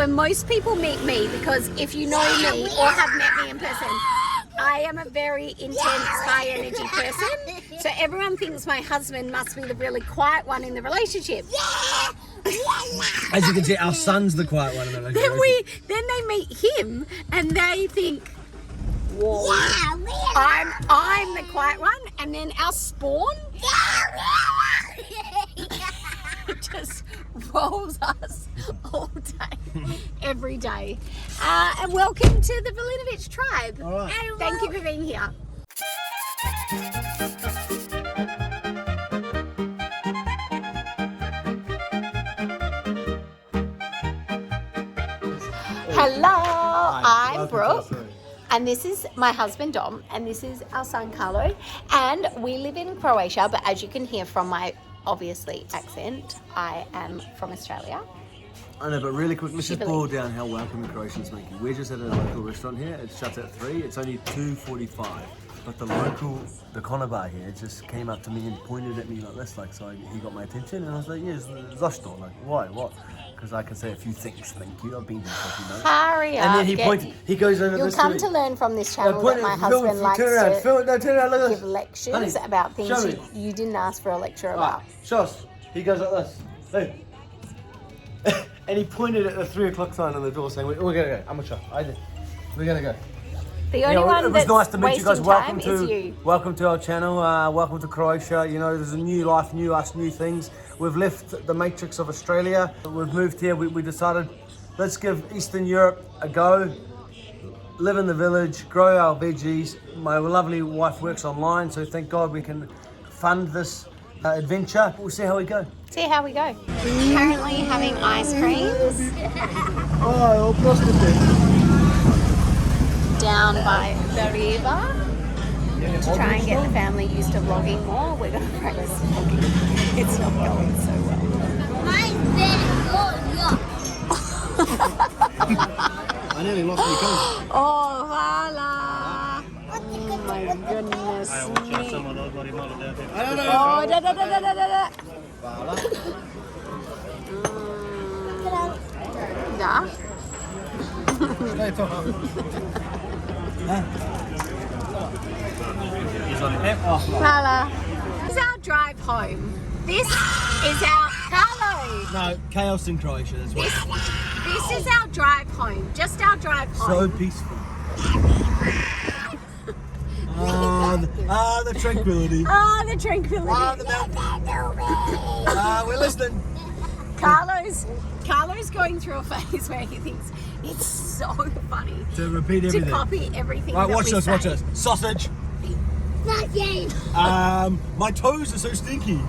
when most people meet me, because if you know me or have met me in person, I am a very intense, high energy person. So everyone thinks my husband must be the really quiet one in the relationship. As you can see, our son's the quiet one in the relationship. Then they meet him and they think, whoa, I'm the quiet one, and then our spawn just rolls us all day, every day. And welcome to the Valinovich tribe. All right. Thank you for being here. Hello, I'm Brooke. And this is my husband Dom, and this is our son Carlo, and we live in Croatia, but as you can hear from my obviously accent, I am from Australia. I know, but really quick, let's just boil down how welcoming Croatians make you. We're just at a local restaurant here. It shuts at 3. It's only 2:45. But the konobar here just came up to me and pointed at me like this, like, so he got my attention, and I was like, yes, zašto, like, why, what? Because I can say a few things, thank you, I've been here for a few months. Hurry up. And then he pointed, he goes over You'll this come to learn from this channel that my husband likes to give lectures about things you didn't ask for a lecture about. Show us. He goes like this. Hey. And he pointed at the 3 o'clock sign on the door saying, we're going to go, amateur, we're going to go. The only one that's nice to meet you guys. Welcome to our channel. Welcome to Croatia. You know, there's a new life, new us, new things. We've left the matrix of Australia. We've moved here. We decided, let's give Eastern Europe a go. Live in the village, grow our veggies. My lovely wife works online, so thank God we can fund this adventure. We'll see how we go. See how we go. Currently having ice creams. Oh, prostitute. Down by the river to try and get the family used to vlogging more. We're going to practice vlogging. It's not going so well. I nearly lost my phone. Oh, voila. Oh my goodness me. Oh, da. Da. Voila. This is our drive home. This is our Carlo. No, chaos in Croatia. That's what. This is our drive home. Just our drive home. So peaceful. The tranquility. The tranquility. The mountain. We're listening. Carlo's going through a phase where he thinks it's so funny to repeat everything. To copy everything. Right, that watch we this, say. watch this. Sausage. My toes are so stinky.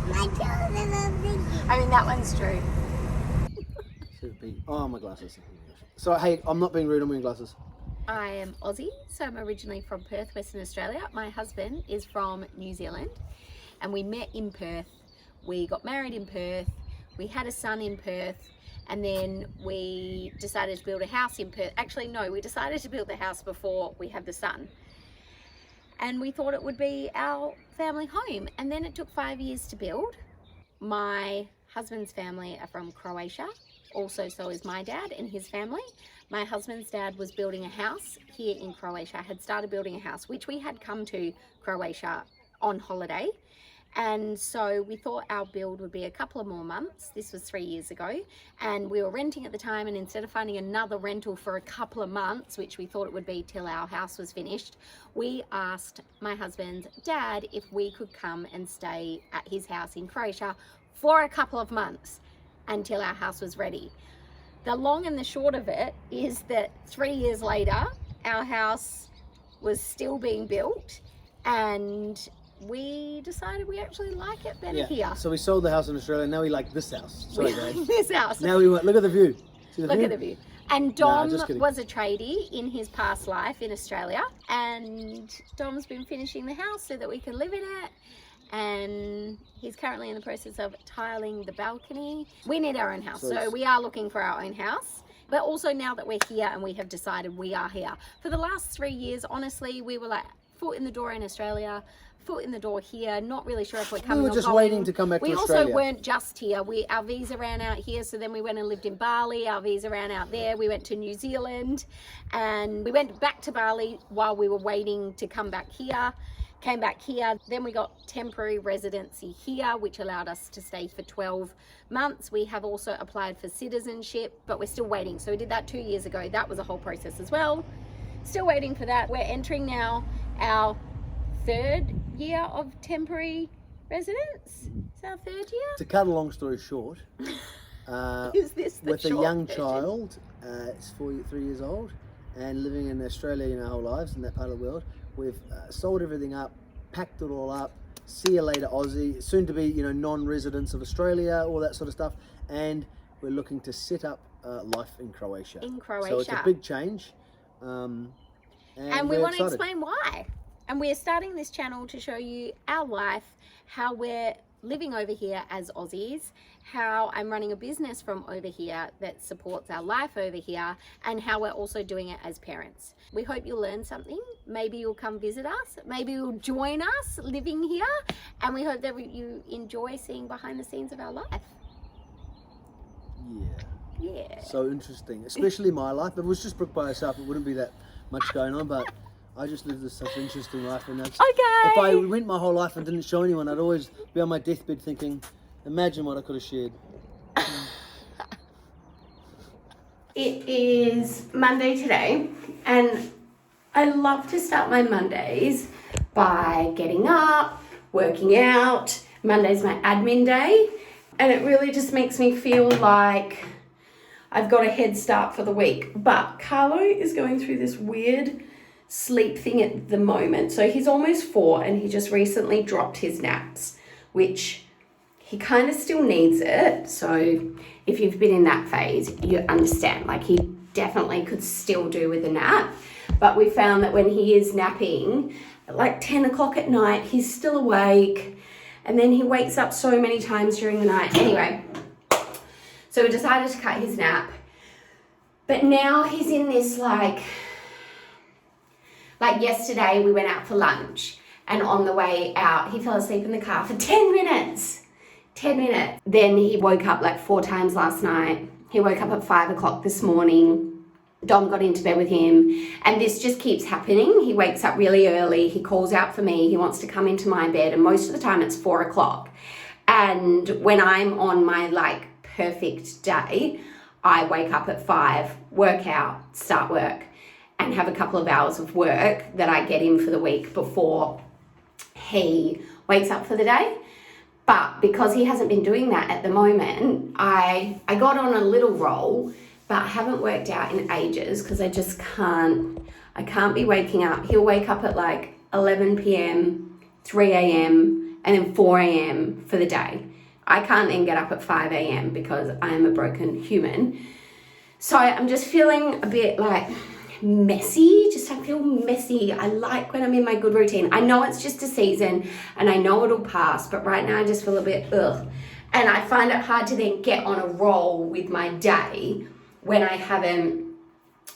I mean, that one's true. Should be. Oh, my glasses. So, hey, I'm not being rude, I'm wearing glasses. I am Aussie, so I'm originally from Perth, Western Australia. My husband is from New Zealand, and we met in Perth. We got married in Perth. We had a son in Perth, and then we decided to build a house in Perth. Actually, no, we decided to build the house before we had the son. And we thought it would be our family home. And then it took 5 years to build. My husband's family are from Croatia. Also, so is my dad and his family. My husband's dad was building a house here in Croatia, had started building a house, which we had come to Croatia on holiday. And so we thought our build would be a couple of more months. This was 3 years ago, and we were renting at the time, and instead of finding another rental for a couple of months, which we thought it would be till our house was finished, we asked my husband's dad if we could come and stay at his house in Croatia for a couple of months until our house was ready. The long and the short of it is that 3 years later, our house was still being built, and we decided we actually like it better here. So we sold the house in Australia, now we like this house. Sorry, guys. This house. Now we look at the view. Look at the view. And Dom was a tradie in his past life in Australia, and Dom's been finishing the house so that we can live in it. And he's currently in the process of tiling the balcony. We need our own house, so we are looking for our own house. But also now that we're here and we have decided we are here. For the last 3 years, honestly, we were like foot in the door in Australia, foot in the door here, not really sure if we're coming We were or just going. waiting to come back to Australia. We also weren't just here. Our visa ran out here, so then we went and lived in Bali. Our visa ran out there. We went to New Zealand, and we went back to Bali while we were waiting to come back here. Came back here, then we got temporary residency here, which allowed us to stay for 12 months. We have also applied for citizenship, but we're still waiting. So we did that 2 years ago. That was a whole process as well. Still waiting for that. We're entering now our 3rd year of temporary residence. It's our 3rd year. To cut a long story short, Is this the with a short young version? child, it's 3 years old, and living in Australia in our whole lives, in that part of the world, we've sold everything up, packed it all up. See you later, Aussie. Soon to be, non-residents of Australia, all that sort of stuff, and we're looking to set up life in Croatia. In Croatia. So it's a big change, and we we're want to excited. explain why. And we're starting this channel to show you our life, how we're living over here as Aussies, how I'm running a business from over here that supports our life over here, and how we're also doing it as parents. We hope you'll learn something. Maybe you'll come visit us. Maybe you'll join us living here. And we hope that you enjoy seeing behind the scenes of our life. Yeah. So interesting, especially my life. If it was just Brooke by herself, it wouldn't be that much going on, but I just lived such an interesting life. And if I went my whole life and didn't show anyone, I'd always be on my deathbed thinking, imagine what I could have shared. It is Monday today, and I love to start my Mondays by getting up, working out. Monday's my admin day, and it really just makes me feel like I've got a head start for the week. But Carlo is going through this weird sleep thing at the moment. So he's almost 4, and he just recently dropped his naps, which he kind of still needs it. So if you've been in that phase, you understand, like he definitely could still do with a nap. But we found that when he is napping at like 10 o'clock at night, he's still awake. And then he wakes up so many times during the night. Anyway, so we decided to cut his nap. But now he's in this like yesterday we went out for lunch, and on the way out, he fell asleep in the car for 10 minutes. 10 minutes. Then he woke up like 4 times last night. He woke up at 5 o'clock this morning. Dom got into bed with him, and this just keeps happening. He wakes up really early. He calls out for me. He wants to come into my bed, and most of the time it's 4 o'clock. And when I'm on my like perfect day, I wake up at 5, work out, start work, and have a couple of hours of work that I get in for the week before he wakes up for the day. But because he hasn't been doing that at the moment, I got on a little roll, but I haven't worked out in ages because I just can't be waking up. He'll wake up at like 11 p.m, 3 a.m, and then 4 a.m. for the day. I can't then get up at 5 a.m. because I am a broken human. So I'm just feeling a bit like messy. I feel messy. I like when I'm in my good routine. I know it's just a season and I know it'll pass, but right now I just feel a bit ugh. And I find it hard to then get on a roll with my day when I haven't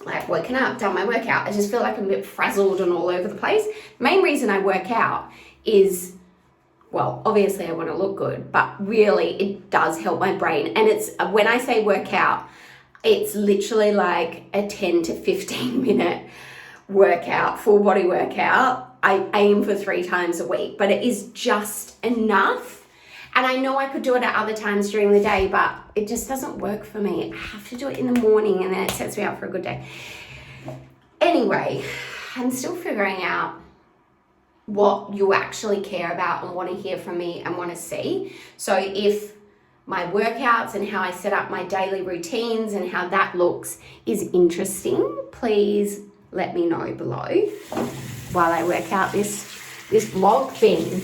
like woken up, done my workout. I just feel like I'm a bit frazzled and all over the place. Main reason I work out is, well, obviously I want to look good, but really it does help my brain. And it's, when I say workout, it's literally like a 10 to 15 minute workout, full body workout. I aim for 3 times a week, but it is just enough. And I know I could do it at other times during the day, but it just doesn't work for me. I have to do it in the morning, and then it sets me up for a good day. Anyway, I'm still figuring out what you actually care about and want to hear from me and want to see. So if my workouts and how I set up my daily routines and how that looks is interesting, please let me know below while I work out this vlog thing.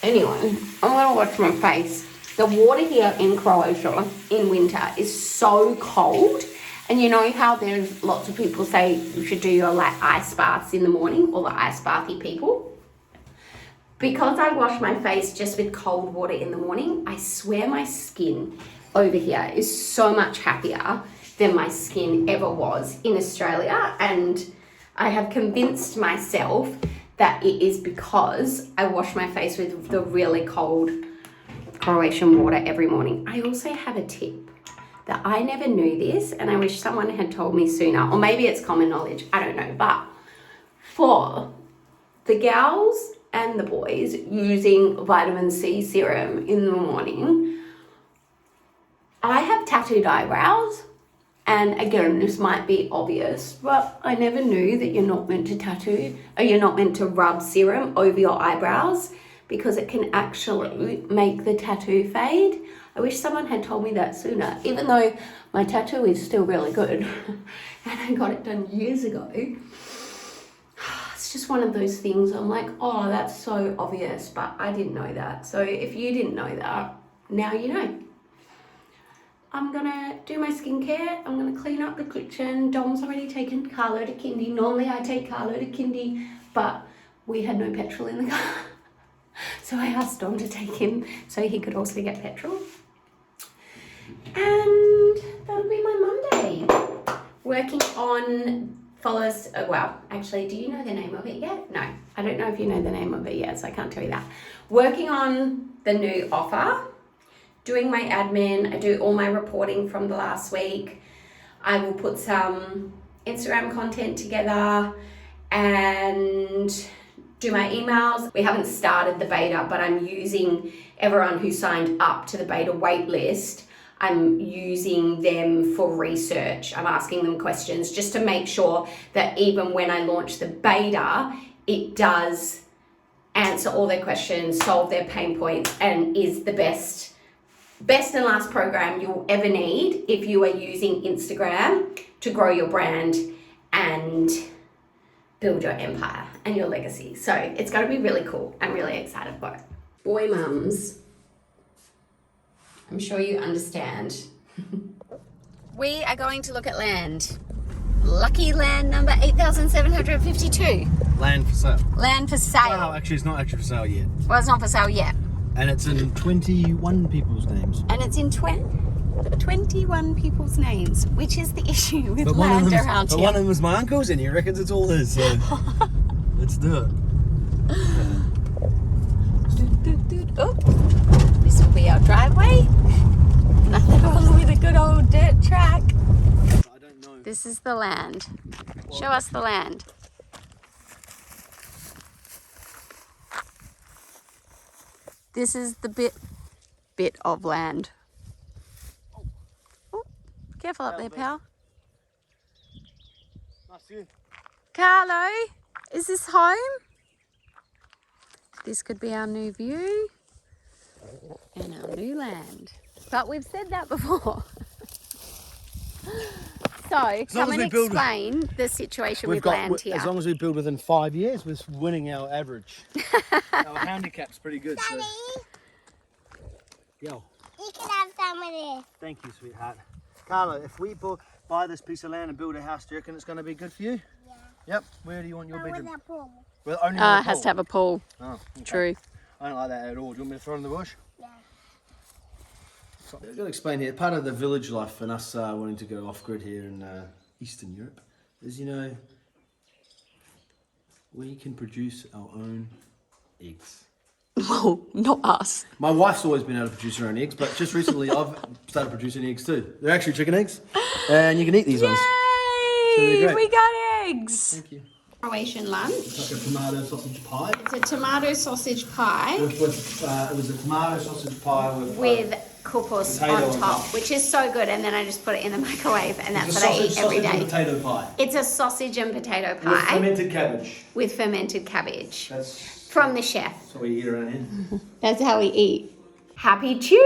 Anyway, I'm gonna wash my face. The water here in Croatia in winter is so cold, and you know how there's lots of people say you should do your like ice baths in the morning, all the ice bathy people. Because I wash my face just with cold water in the morning, I swear my skin over here is so much happier than my skin ever was in Australia. And I have convinced myself that it is because I wash my face with the really cold Croatian water every morning. I also have a tip that I never knew this, and I wish someone had told me sooner, or maybe it's common knowledge, I don't know, but for the gals and the boys using vitamin C serum in the morning, I have tattooed eyebrows, and again, this might be obvious, but I never knew that you're not meant to tattoo, or you're not meant to rub serum over your eyebrows because it can actually make the tattoo fade. I wish someone had told me that sooner, even though my tattoo is still really good and I got it done years ago. It's just one of those things I'm like, oh, that's so obvious, but I didn't know that. So if you didn't know that, now you know. I'm gonna do my skincare. I'm gonna clean up the kitchen. Dom's already taken Carlo to kindy. Normally I take Carlo to kindy, but we had no petrol in the car. So I asked Dom to take him so he could also get petrol. And that'll be my Monday. Working on follows, well, actually, do you know the name of it yet? No, I don't know if you know the name of it yet, so I can't tell you that. Working on the new offer, doing my admin. I do all my reporting from the last week. I will put some Instagram content together and do my emails. We haven't started the beta, but I'm using everyone who signed up to the beta wait list. I'm using them for research. I'm asking them questions just to make sure that even when I launch the beta, it does answer all their questions, solve their pain points, and is the best and last program you'll ever need if you are using Instagram to grow your brand and build your empire and your legacy. So it's going to be really cool. I'm really excited for it. Boy mums, I'm sure you understand. We are going to look at land. Lucky land number 8,752. Land for sale. Land for sale. Well, actually, it's not actually for sale yet. Well, it's not for sale yet. And it's in 21 people's names. And it's in 21 people's names, which is the issue with land around here. But one of them was my uncle's, and he reckons it's all his, so let's do it. Oh, this will be our driveway. Nothing wrong with a good old dirt track. I don't know. This is the land. Show us the land. This is the bit of land. Oh, careful up there, pal. Nice view. Carlo, is this home? This could be our new view and our new land. But we've said that before. So, come and explain the situation with land here. As long as we build within 5 years, we're winning our average. Our handicap's pretty good. Daddy, so. Yo. you can have some of this. Thank you, sweetheart. Carla, if we buy this piece of land and build a house, do you reckon it's going to be good for you? Yeah. Yep. Where do you want your bedroom? With a pool. Well, only It has to have a pool. Oh, okay. True. I don't like that at all. Do you want me to throw it in the bush? Yeah. I've got to explain here, part of the village life and us wanting to go off-grid here in Eastern Europe is, you know, we can produce our own eggs. Well, not us. My wife's always been able to produce her own eggs, but just recently I've started producing eggs too. They're actually chicken eggs, and you can eat these ones. So they're Yay! great. We got eggs. Thank you. Croatian lunch. It's like a tomato sausage pie. It's a tomato sausage pie It was a tomato sausage pie with kupus potato on on top, top. which is so good. And then I just put it in the microwave, and that's it's what a I eat every sausage and day. potato pie. It's a sausage and potato With pie fermented cabbage. with fermented cabbage That's from the chef. what we eat around here. That's how we eat. Happy Tuesday!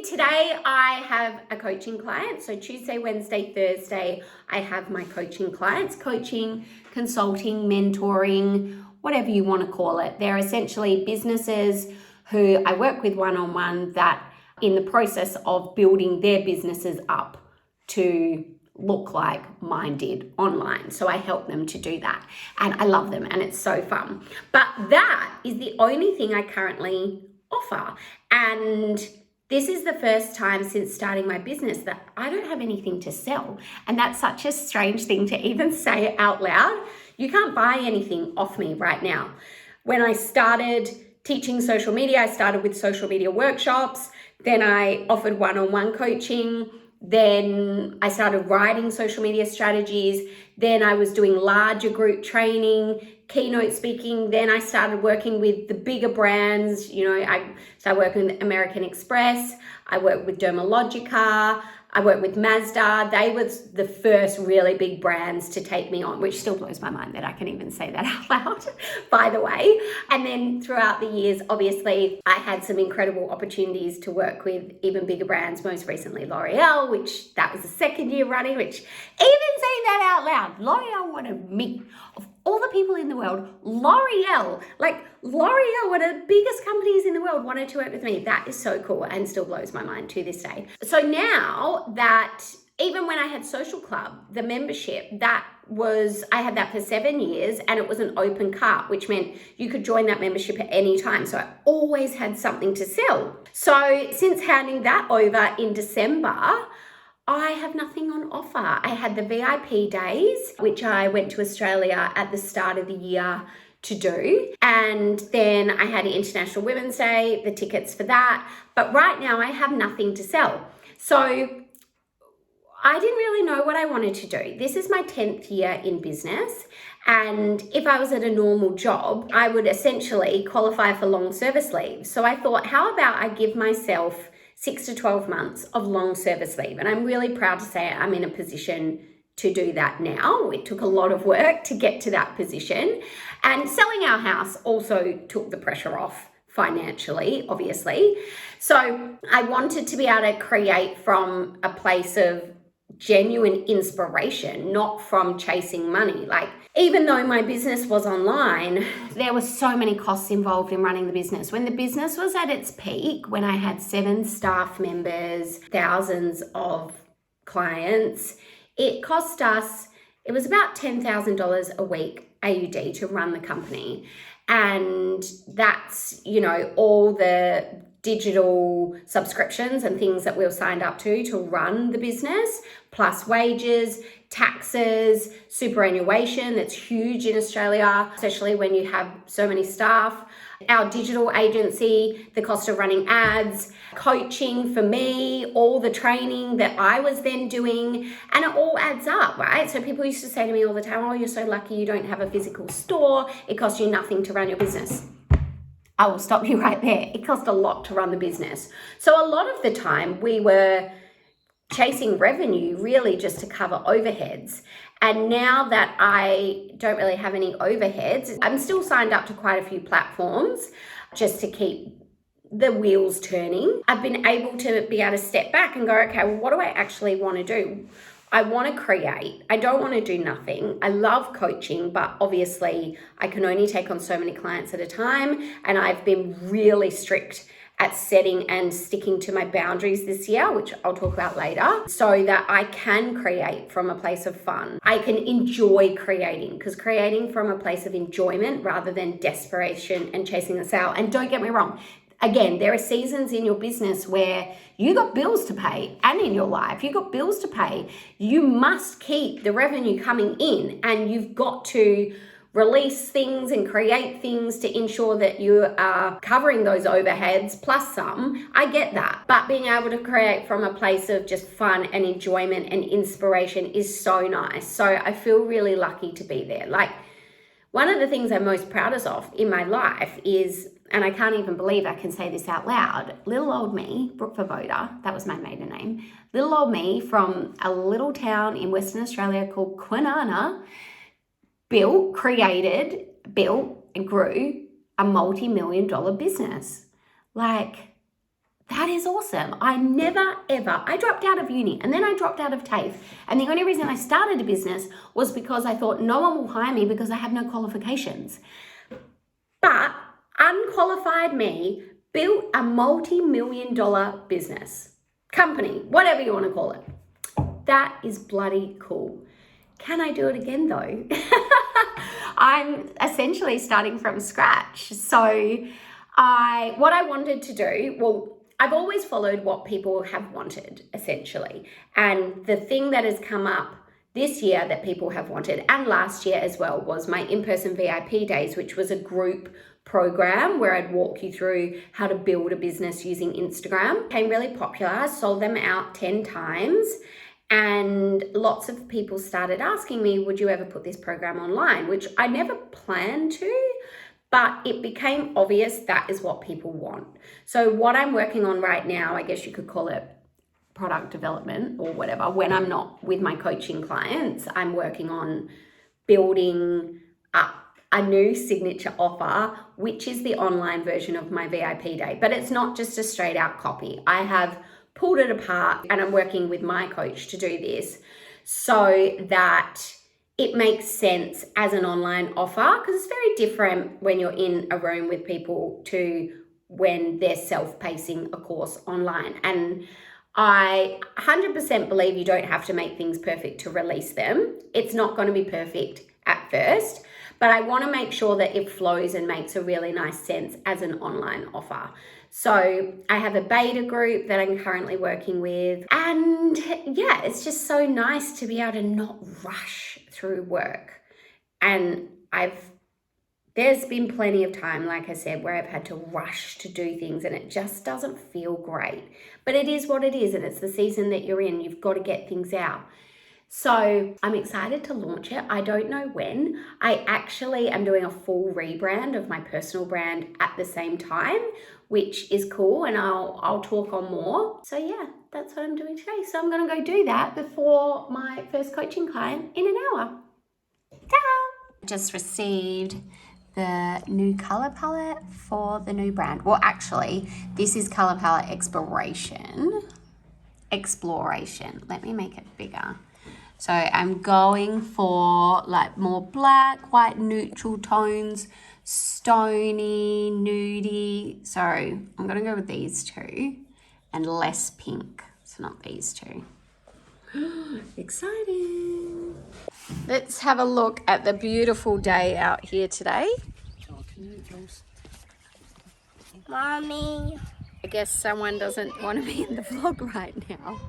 Today I have a coaching client. So Tuesday, Wednesday, Thursday, I have my coaching clients. Coaching, consulting, mentoring, whatever you want to call it. They're essentially businesses who I work with one-on-one that in the process of building their businesses up to look like mine did online. So I help them to do that. And I love them and it's so fun. But that is the only thing I currently offer. And this is the first time since starting my business that I don't have anything to sell. And that's such a strange thing to even say out loud. You can't buy anything off me right now. When I started teaching social media, I started with social media workshops. Then I offered one-on-one coaching. Then I started writing social media strategies. Then I was doing larger group training, keynote speaking. Then I started working with the bigger brands. I started working with American Express. I worked with Dermalogica. I worked with Mazda. They were the first really big brands to take me on, which still blows my mind that I can even say that out loud, by the way. And then throughout the years, obviously, I had some incredible opportunities to work with even bigger brands, most recently L'Oreal, which that was the second year running, which even saying that out loud, L'Oreal wanted me. Of all the people in the world, L'Oreal, one of the biggest companies in the world, wanted to work with me. That is so cool and still blows my mind to this day. So now that even when I had Social Club, the membership, I had that for 7 years and it was an open cart, which meant you could join that membership at any time. So I always had something to sell. So since handing that over in December, I have nothing on offer. I had the VIP days, which I went to Australia at the start of the year to do. And then I had International Women's Day, the tickets for that. But right now I have nothing to sell. So I didn't really know what I wanted to do. This is my 10th year in business. And if I was at a normal job, I would essentially qualify for long service leave. So I thought, how about I give myself 6 to 12 months of long service leave. And I'm really proud to say I'm in a position to do that now. It took a lot of work to get to that position. And selling our house also took the pressure off financially, obviously. So I wanted to be able to create from a place of genuine inspiration, not from chasing money. Even though my business was online, there were so many costs involved in running the business. When the business was at its peak, when I had 7 staff members, thousands of clients, it cost us, it was about $10,000 a week AUD to run the company. And that's, all the digital subscriptions and things that we were signed up to run the business, plus wages, taxes, superannuation. That's huge in Australia, especially when you have so many staff. Our digital agency, the cost of running ads, coaching for me, all the training that I was then doing, and it all adds up, right? So people used to say to me all the time, oh, you're so lucky you don't have a physical store. It costs you nothing to run your business. I will stop you right there. It cost a lot to run the business. So a lot of the time we were chasing revenue really just to cover overheads. And now that I don't really have any overheads, I'm still signed up to quite a few platforms just to keep the wheels turning. I've been able to step back and go, okay, well, what do I actually want to do? I want to create. I don't want to do nothing. I love coaching, but obviously I can only take on so many clients at a time. And I've been really strict at setting and sticking to my boundaries this year, which I'll talk about later, so that I can create from a place of fun. I can enjoy creating, because creating from a place of enjoyment rather than desperation and chasing a sale. And don't get me wrong, again, there are seasons in your business where you got bills to pay, and in your life, you got bills to pay. You must keep the revenue coming in, and you've got to release things and create things to ensure that you are covering those overheads plus some. I get that. But being able to create from a place of just fun and enjoyment and inspiration is so nice. So I feel really lucky to be there. One of the things I'm most proudest of in my life is, and I can't even believe I can say this out loud, little old me, Brooke Abroad, that was my maiden name, little old me from a little town in Western Australia called Kwinana, built, and grew a multi-million-dollar business. That is awesome. I dropped out of uni and then I dropped out of TAFE. And the only reason I started a business was because I thought no one will hire me because I have no qualifications. But unqualified me built a multi-million-dollar business, company, whatever you want to call it. That is bloody cool. Can I do it again though? I'm essentially starting from scratch. So what I wanted to do, well, I've always followed what people have wanted, essentially. And the thing that has come up this year that people have wanted, and last year as well, was my in-person VIP days, which was a group program where I'd walk you through how to build a business using Instagram. Became really popular, sold them out 10 times, and lots of people started asking me, would you ever put this program online? Which I never planned to, but it became obvious that is what people want. So what I'm working on right now, I guess you could call it product development or whatever. When I'm not with my coaching clients, I'm working on building up a new signature offer, which is the online version of my VIP day. But it's not just a straight out copy. I have pulled it apart and I'm working with my coach to do this so that it makes sense as an online offer, because it's very different when you're in a room with people to when they're self-pacing a course online. And I 100% believe you don't have to make things perfect to release them. It's not going to be perfect at first, but I want to make sure that it flows and makes a really nice sense as an online offer. So I have a beta group that I'm currently working with, and yeah, it's just so nice to be able to not rush through work. And there's been plenty of time, like I said, where I've had to rush to do things and it just doesn't feel great. But it is what it is, and it's the season that you're in. You've got to get things out. So I'm excited to launch it. I don't know when. I actually am doing a full rebrand of my personal brand at the same time, which is cool, and I'll talk on more. So yeah, that's what I'm doing today. So I'm going to go do that before my first coaching client in an hour. Ciao! Just received the new color palette for the new brand. Well, actually, this is color palette Exploration. Let me make it bigger. So I'm going for like more black, white, neutral tones, stony, nudie. So I'm gonna go with these two and less pink. So not these two. Exciting. Let's have a look at the beautiful day out here today. Mommy. I guess someone doesn't want to be in the vlog right now.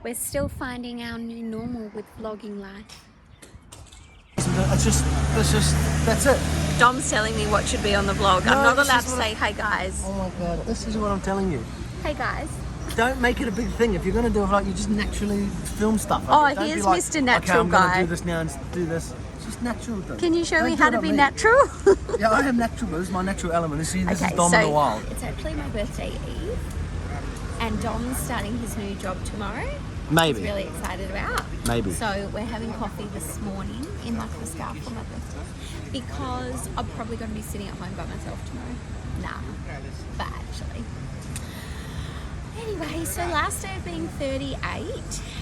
We're still finding our new normal with vlogging life. That's it. Dom's telling me what should be on the vlog. No, I'm not this allowed is to what say, hey guys. Oh my God, this is what I'm telling you. Hey guys. Don't make it a big thing. If you're going to do a vlog, you just naturally film stuff. Oh, Don't be here's like, Mr. Natural okay, I'm going Guy. to do this now and do this. It's just natural. Can you show Don't me do how it to like be me. natural? Yeah, I am natural. This is my natural element. This Okay, is Dom in the wild. it's actually my birthday eve, and Dom's starting his new job tomorrow. Maybe. He's really excited about. Maybe. So we're having coffee this morning in like the scarf for my birthday, because I'm probably going to be sitting at home by myself tomorrow. Nah, but actually. Anyway, so last day of being 38,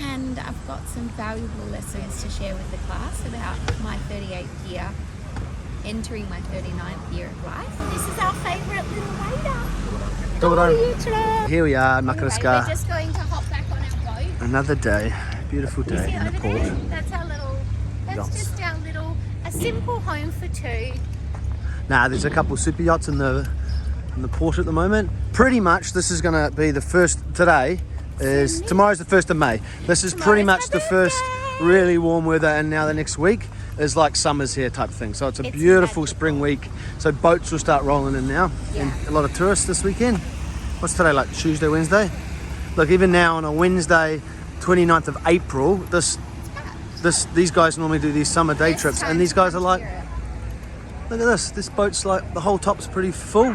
and I've got some valuable lessons to share with the class about my 38th year, entering my 39th year of life. This is our favourite little waiter. How are you today? Here we are, Anyway, Makarska. we're just going to hop back on our boat. Another day. Beautiful You day see in the over port. there? That's our little, that's Yachts. just our little, a simple home for two. Nah, there's a couple super yachts in the port at the moment. Pretty much this is going to be the first, tomorrow's the 1st of May. This is pretty Tomorrow's much my the first birthday. really warm weather, and now the next week is like summer's here type thing. So it's a beautiful magical. spring week. So boats will start rolling in now. Yeah. And a lot of tourists this weekend. What's today, like Tuesday, Wednesday? Look, even now on a Wednesday, 29th of April, these guys normally do these summer day trips, and these guys are like, look at this boat's like, the whole top's pretty full.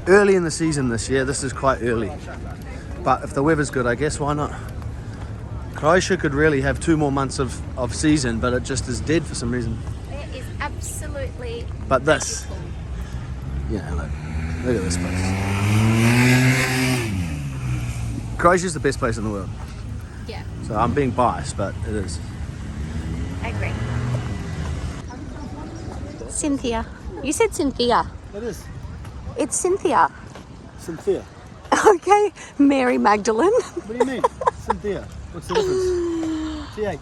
Early in the season this year, this is quite early. But if the weather's good, I guess, why not? Croatia could really have 2 more months of season, but it just is dead for some reason. It is absolutely But this, magical. yeah, look at this place. Croatia's the best place in the world. Yeah, So I'm being biased, but it is. I agree. Cynthia. You said Cynthia. It is. It's Cynthia. Cynthia. Okay, Mary Magdalene. What do you mean? Cynthia. What's the difference? TH.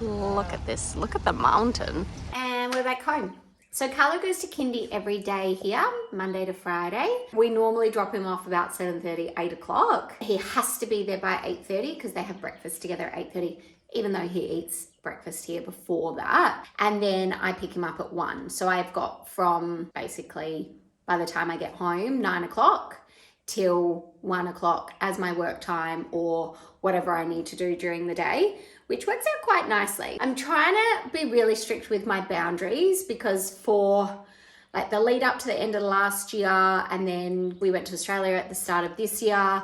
Look at this. Look at the mountain. And we're back home. So Carlo goes to kindy every day here, Monday to Friday. We normally drop him off about 7:30, 8 o'clock. He has to be there by 8:30 because they have breakfast together at 8:30. even though he eats breakfast here before that. And then I pick him up at 1. So I've got from basically by the time I get home, 9 o'clock till 1 o'clock as my work time or whatever I need to do during the day, which works out quite nicely. I'm trying to be really strict with my boundaries because for like the lead up to the end of last year, and then we went to Australia at the start of this year,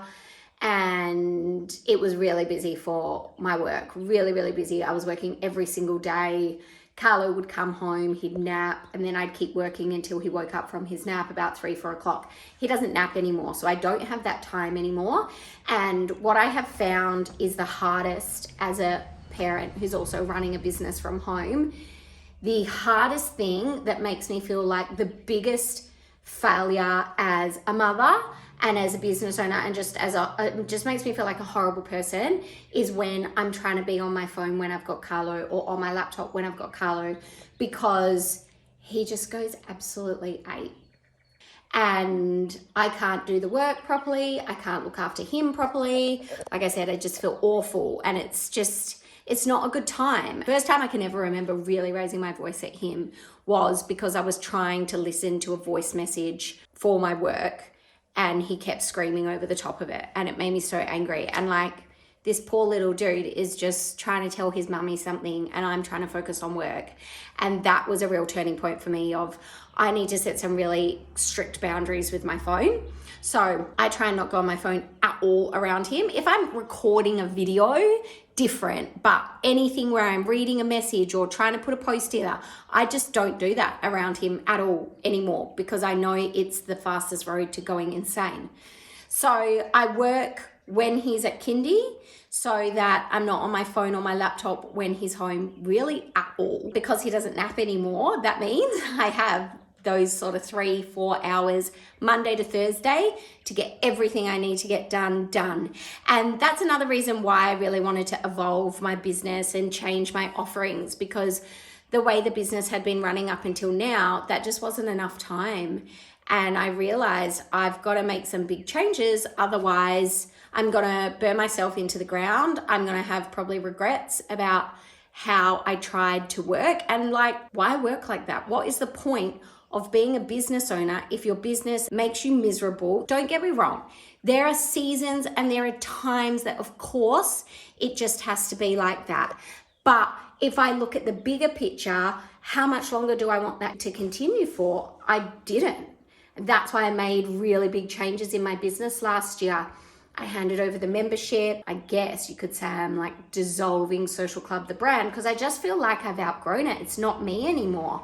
and it was really busy for my work, really, really busy. I was working every single day. Carlo would come home, he'd nap, and then I'd keep working until he woke up from his nap about 3-4 o'clock. He doesn't nap anymore, so I don't have that time anymore. And what I have found is the hardest as a parent who's also running a business from home, the hardest thing that makes me feel like the biggest failure as a mother and as a business owner, and just just makes me feel like a horrible person, is when I'm trying to be on my phone when I've got Carlo or on my laptop when I've got Carlo, because he just goes absolutely ape. And I can't do the work properly. I can't look after him properly. Like I said, I just feel awful, and it's not a good time. First time I can ever remember really raising my voice at him was because I was trying to listen to a voice message for my work, and he kept screaming over the top of it, and it made me so angry. And like, this poor little dude is just trying to tell his mummy something, and I'm trying to focus on work. And that was a real turning point for me of, I need to set some really strict boundaries with my phone. So I try and not go on my phone at all around him. If I'm recording a video, different, but anything where I'm reading a message or trying to put a post together, I just don't do that around him at all anymore, because I know it's the fastest road to going insane. So I work when he's at kindy so that I'm not on my phone or my laptop when he's home really at all. Because he doesn't nap anymore, that means I have those sort of 3-4 hours Monday to Thursday to get everything I need to get done. And that's another reason why I really wanted to evolve my business and change my offerings, because the way the business had been running up until now, that just wasn't enough time. And I realized I've got to make some big changes, otherwise I'm gonna burn myself into the ground. I'm gonna have probably regrets about how I tried to work, and like, why work like that? What is the point of being a business owner if your business makes you miserable? Don't get me wrong. There are seasons and there are times that, of course, it just has to be like that. But if I look at the bigger picture, how much longer do I want that to continue for? I didn't. That's why I made really big changes in my business last year. I handed over the membership. I guess you could say I'm like dissolving Social Club, the brand, because I just feel like I've outgrown it. It's not me anymore.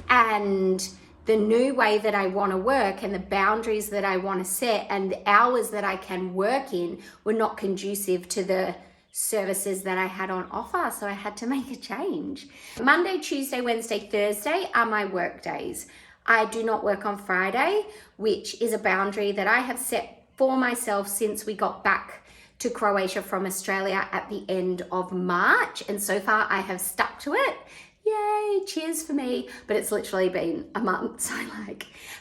And the new way that I want to work and the boundaries that I want to set and the hours that I can work in were not conducive to the services that I had on offer. So I had to make a change. Monday, Tuesday, Wednesday, Thursday are my work days. I do not work on Friday, which is a boundary that I have set for myself since we got back to Croatia from Australia at the end of March. And so far I have stuck to it. Yay, cheers for me. But it's literally been a month, so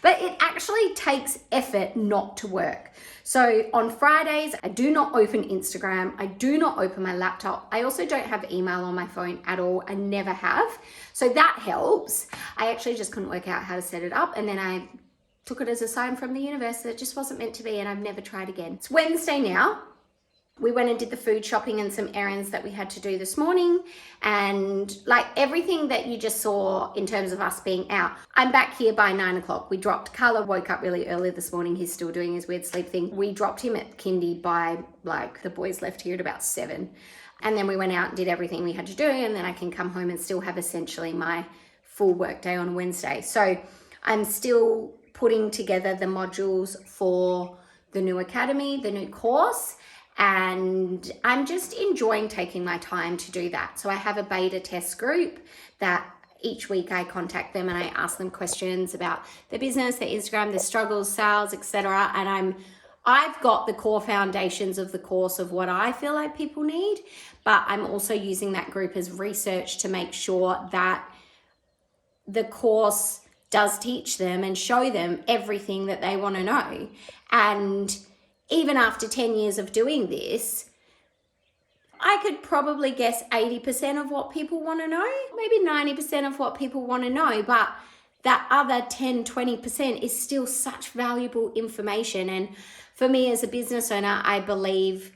but it actually takes effort not to work. So on Fridays, I do not open Instagram. I do not open my laptop. I also don't have email on my phone at all. I never have. So that helps. I actually just couldn't work out how to set it up. And then I took it as a sign from the universe that it just wasn't meant to be, and I've never tried again. It's Wednesday now. We went and did the food shopping and some errands that we had to do this morning. And like everything that you just saw in terms of us being out, I'm back here by 9 o'clock. We dropped, Carla woke up really early this morning. He's still doing his weird sleep thing. We dropped him at kindy by like, the boys left here at about 7. And then we went out and did everything we had to do. And then I can come home and still have essentially my full work day on Wednesday. So I'm still putting together the modules for the new academy, the new course. And I'm just enjoying taking my time to do that. So I have a beta test group that each week I contact them and I ask them questions about their business, their Instagram, their struggles, sales, etc. And I've got the core foundations of the course of what I feel like people need, but I'm also using that group as research to make sure that the course does teach them and show them everything that they want to know. And even after 10 years of doing this, I could probably guess 80% of what people want to know, maybe 90% of what people want to know, but that other 10, 20% is still such valuable information. And for me as a business owner, I believe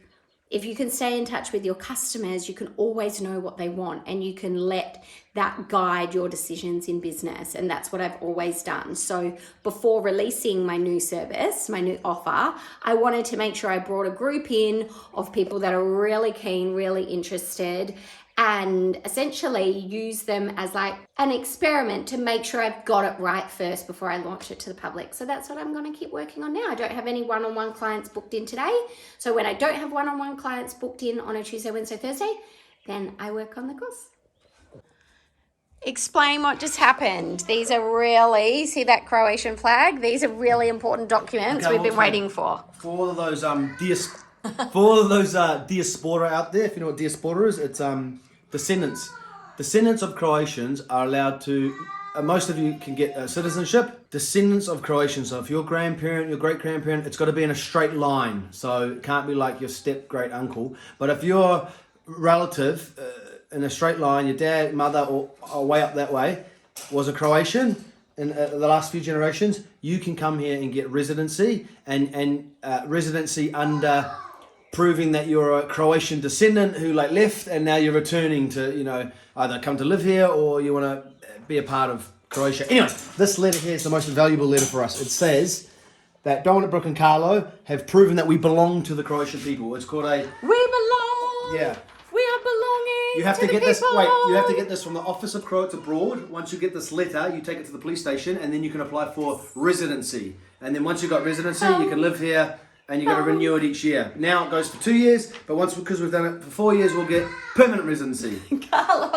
if you can stay in touch with your customers, you can always know what they want and you can let that guide your decisions in business. And that's what I've always done. So before releasing my new service, my new offer, I wanted to make sure I brought a group in of people that are really keen, really interested, and essentially use them as like an experiment to make sure I've got it right first before I launch it to the public. So that's what I'm going to keep working on now. I don't have any one-on-one clients booked in today. So when I don't have one-on-one clients booked in on a Tuesday, Wednesday, Thursday, then I work on the course. Explain what just happened. These are really, see that Croatian flag? These are really important documents we've been waiting for. For all of those diaspora out there, if you know what diaspora is, it's descendants. Descendants of Croatians are allowed to. Most of you can get citizenship. Descendants of Croatians. So if your grandparent, your great grandparent, it's got to be in a straight line. So it can't be like your step great uncle. But if your relative in a straight line, your dad, mother, or way up that way, was a Croatian in the last few generations, you can come here and get residency and residency under proving that you're a Croatian descendant who like left and now you're returning to, you know, either come to live here or you want to be a part of Croatia. Anyway, this letter here is the most valuable letter for us. It says that Dominic, Brooke and Carlo have proven that we belong to the Croatian people. It's called a... We belong! Yeah. We are belonging You have to the get this. people. Wait, you have to get this from the Office of Croats Abroad. Once you get this letter, you take it to the police station, and then you can apply for residency. And then once you've got residency, you can live here, and you got to renew it each year. Now it goes for 2 years, but because we've done it for 4 years, we'll get permanent residency. Carlo.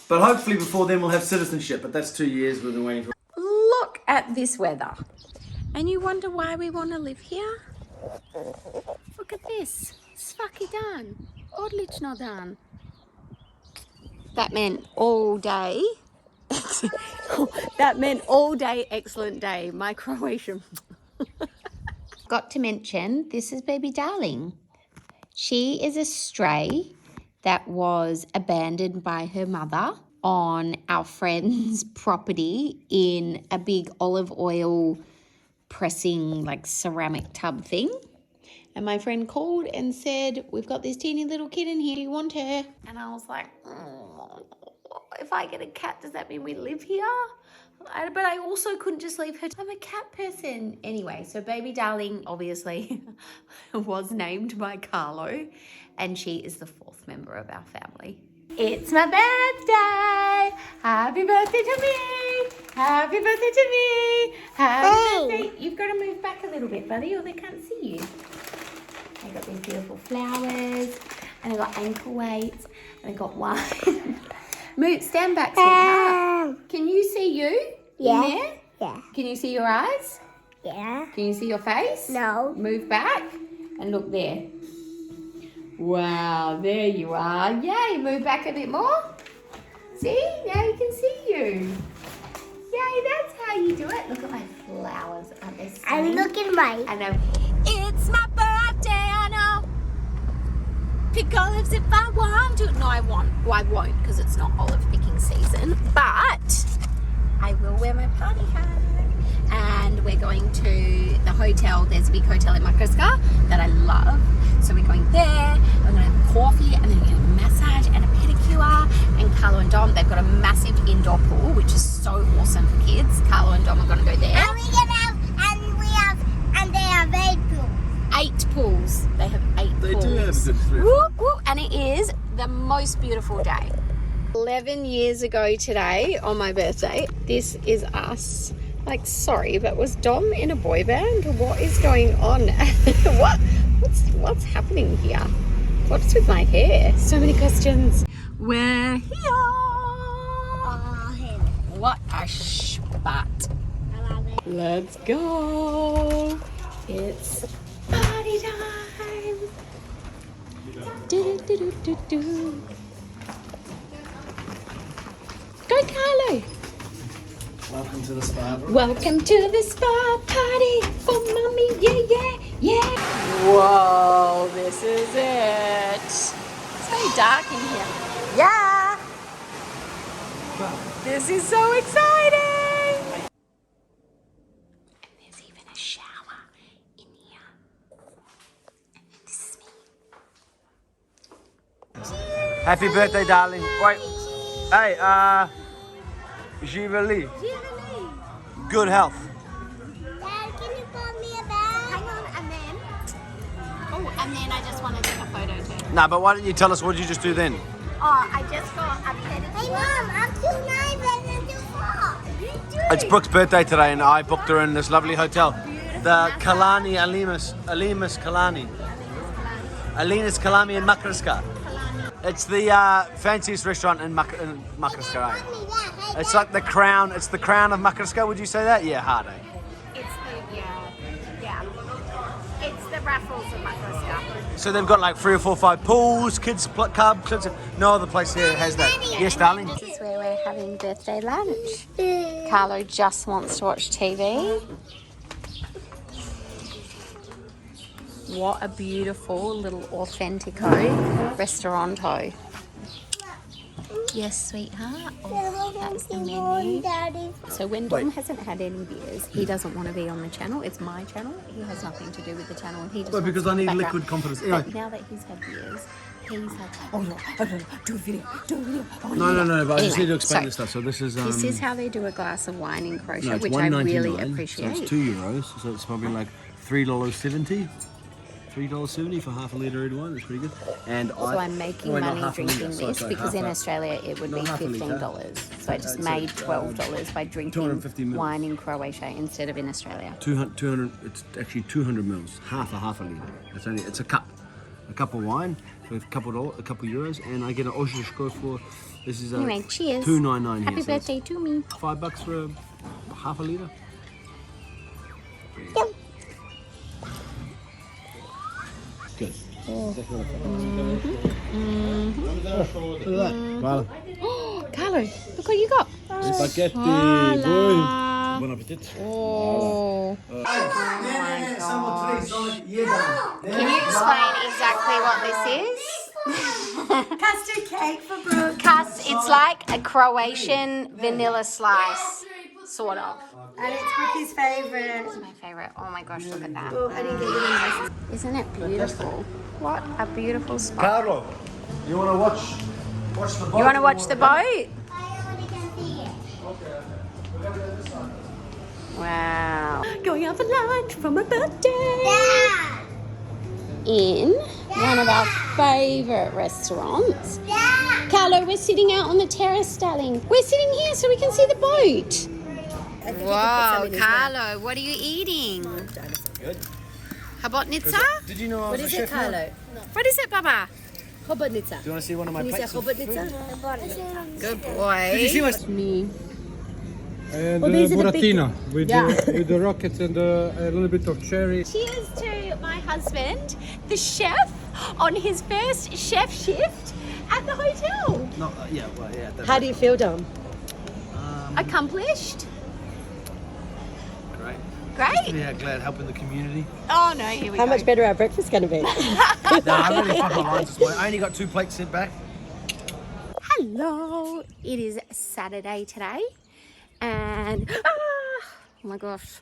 But hopefully before then we'll have citizenship. But that's 2 years we've been waiting for. Look at this weather. And you wonder why we want to live here? Look at this. Svaki dan. Odlično dan. That meant all day. That meant all day, excellent day. My Croatian. Got to mention, this is baby darling. She is a stray that was abandoned by her mother on our friend's property in a big olive oil pressing like ceramic tub thing. And my friend called and said, we've got this teeny little kid in here, do you want her? And I was like, if I get a cat, does that mean we live here? But I also couldn't just leave her. I'm a cat person. Anyway, so baby darling obviously was named by Carlo, and she is the 4th member of our family. It's my birthday. Happy birthday to me. Happy birthday to me. Happy birthday. You've got to move back a little bit, buddy, or they can't see you. I got these beautiful flowers, and I got ankle weights, and I got wine. Move, stand back, sweetheart. Can you see you in there? Yeah. Can you see your eyes? Yeah. Can you see your face? No. Move back and look there. Wow, there you are. Yay, move back a bit more. See, now you can see you. Yay, that's how you do it. Look at my flowers, aren't they stunning? I'm looking right. I know. It's my birthday, I know. Pick olives if I want to. No, I won't. Well, I won't because it's not olive picking season. But I will wear my party hat. And we're going to the hotel. There's a big hotel in Makarska that I love. So we're going there. We're going to have coffee and then we're going to have a massage and a pedicure. And Carlo and Dom, they've got a massive indoor pool, which is so awesome for kids. Carlo and Dom are going to go there. And they have 8 pools. 8 pools. They have 8 pools. They do have a good thrift. Whoop, whoop. And it is the most beautiful day. 11 years ago today, on my birthday, this is us. Like, sorry, but was Dom in a boy band? What is going on? What's happening here? What's with my hair? So many questions. We're here. What a spot. I love it. Let's go. It's party time. Do, do, do, do, do. Go, Carlo. Welcome to the spa. Welcome to the spa party for mommy. Yeah, yeah, yeah. Whoa, this is it. Say very dark in here. Yeah! This is so exciting! And there's even a shower in here. And then this is me. Happy birthday, darling. Wait. Hey, Jivali. Good health. Dad, can you buy me a bag? Hang on, and then... Oh, and then I just want to take a photo too. No, but why don't you tell us what did you just do then? Oh, I just got a pedicure. Hey, Mom, I'm too nervous and too far. It's Brooke's birthday today, and I booked her in this lovely hotel, the Kalani Alimas Kalani. Alina's Kalami in Makarska. It's the fanciest restaurant in Makarska. It's like the crown. It's the crown of Makarska. Would you say that? Yeah, hard. It's the, yeah. It's the Raffles of Makarska. So they've got like 3 or 4 or 5 pools, kids club. No other place here has that. Yes, darling. This is where we're having birthday lunch. Carlo just wants to watch TV. What a beautiful little authentico restauranto. Yes, sweetheart. Oh, that's the menu. So when Dom hasn't had any beers, he doesn't want to be on the channel. It's my channel. He has nothing to do with the channel. And he just But wants because to I need background. liquid confidence. But Anyway. now that he's had beers, he's like, oh no, do a video. No, but I just Anyway, need to explain so this stuff. So this is This is how they do a glass of wine in Croatia, no, it's which I really $1.99, appreciate. So it's €2, so it's probably like $3.70. $3.70 for half a litre red wine. That's pretty good. And So I'm making money drinking this because in Australia it would be $15. So I just made $12 by drinking 250 mils. wine in Croatia instead of in Australia. 200. It's actually 200 mils. Half a litre. It's a cup of wine for a couple euros, and I get an oshishko for this is Anyway, cheers. $2.99 here. Happy so it's birthday to me. $5 for a half a litre. Good. Carlo, look what you got. Spaghetti, Voila. buon appetit. Oh. Can you explain exactly what this is? Custard cake for Brooke. It's like a Croatian vanilla slice, sort of. And it's Brookie's favourite. My favorite. Oh my gosh, look at that. Oh, I didn't get you the Isn't it beautiful? What a beautiful spot. Carlo, you want to watch the boat? You want to watch the boat? I already can see it. Wow. Going out for lunch for my birthday. Dad! In one of our favourite restaurants. Dad! Carlo, we're sitting out on the terrace, darling. We're sitting here so we can see the boat. Whoa, Carlo, what are you eating? Good. Hobotnica? Did you know I was What a is chef it, now? Carlo? What is it, Baba? Hobotnica. Do you want to see one of my Can you say plates? hobotnica? Good boy. Did you see my... Me. And Oh, these are the buratina big- Yeah. with the rockets and a little bit of cherry. Cheers to my husband, the chef, on his first chef shift at the hotel. No, yeah. That's How do you feel, Dom? Accomplished. great. Great. Yeah, glad helping the community. Oh no, here we How go. much better our breakfast going to be? No, I really fucked my lines this morning. I only got 2 plates sent back. Hello. It is Saturday today. And oh my gosh,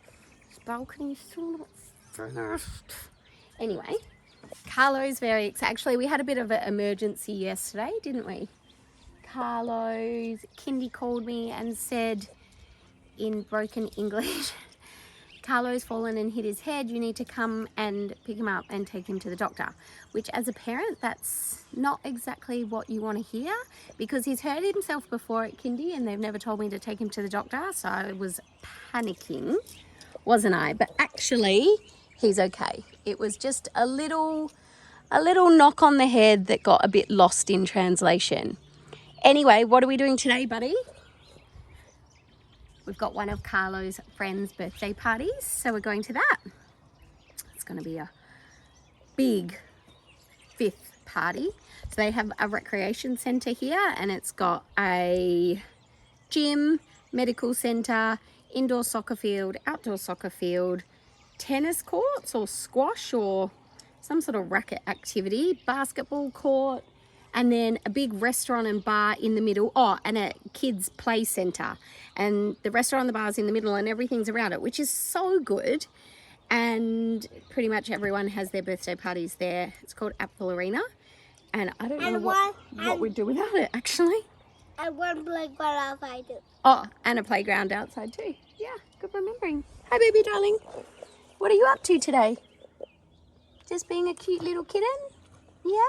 this balcony is still not finished. Anyway, Carlo's very excited. Actually, we had a bit of an emergency yesterday, didn't we? Carlo's kindy called me and said in broken English, Carlo's fallen and hit his head. You need to come and pick him up and take him to the doctor. Which as a parent, that's not exactly what you want to hear because he's hurt himself before at kindy and they've never told me to take him to the doctor. So I was panicking, wasn't I? But actually, he's okay. It was just a little knock on the head that got a bit lost in translation. Anyway, what are we doing today, buddy? We've got one of Carlo's friends' birthday parties, so we're going to that. It's going to be a big 5th party. So they have a recreation centre here and it's got a gym, medical centre, indoor soccer field, outdoor soccer field, tennis courts or squash or some sort of racket activity, basketball court, and then a big restaurant and bar in the middle. Oh, and a kids play centre. And the restaurant and the bar's in the middle and everything's around it, which is so good. And pretty much everyone has their birthday parties there. It's called Apple Arena. And I don't know what we'd do without it, actually. And one playground outside too. Oh, and a playground outside too. Yeah, good remembering. Hi, baby darling. What are you up to today? Just being a cute little kitten? Yeah?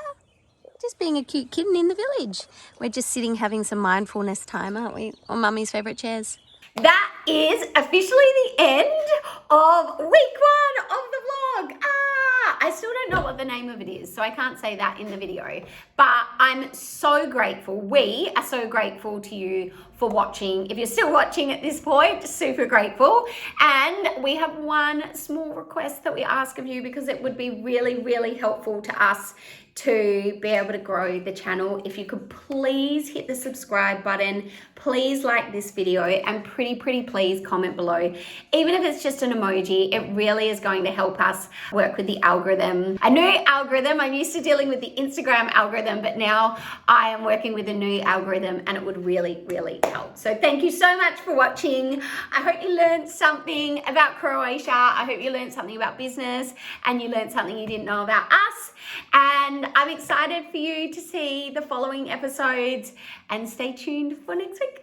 Just being a cute kitten in the village. We're just sitting having some mindfulness time, aren't we? On Mummy's favourite chairs. That is officially the end of week 1 of the vlog. I still don't know what the name of it is, so I can't say that in the video. But I'm so grateful. We are so grateful to you for watching. If you're still watching at this point, super grateful. And we have one small request that we ask of you, because it would be really, really helpful to us to be able to grow the channel. If you could please hit the subscribe button, please like this video, and pretty please comment below. Even if it's just an emoji, it really is going to help us work with the algorithm. A new algorithm. I'm used to dealing with the Instagram algorithm, but now I am working with a new algorithm, and it would really help. So thank you so much for watching. I hope you learned something about Croatia. I hope you learned something about business, and you learned something you didn't know about us. And I'm excited for you to see the following episodes, and stay tuned for next week.